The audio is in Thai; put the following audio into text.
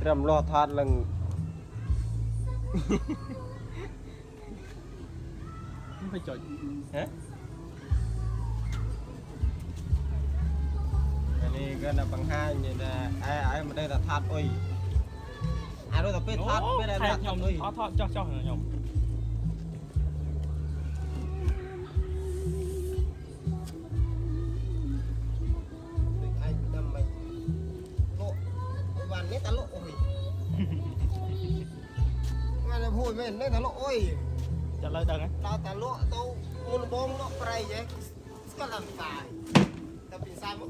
เริ่มรอทอดลังไม่จดฮะอันนี้ก็นับบางห้างนี่นะไอ้มันได้แต่ทอดอ้อยไอ้รู้แต่เป็นทอดไม่ได้แต่ทอดอ้อยทอดจ่อนะยมไอ้ดำไปโลวันนี้ตลกโอ้ยวันนี้พูดไม่ได้ตลกโอ้ยจะเลยดังไงเราตลกตัวมุนบงโลกไรเจ๊ก็ลำตายแต่ปีศาจ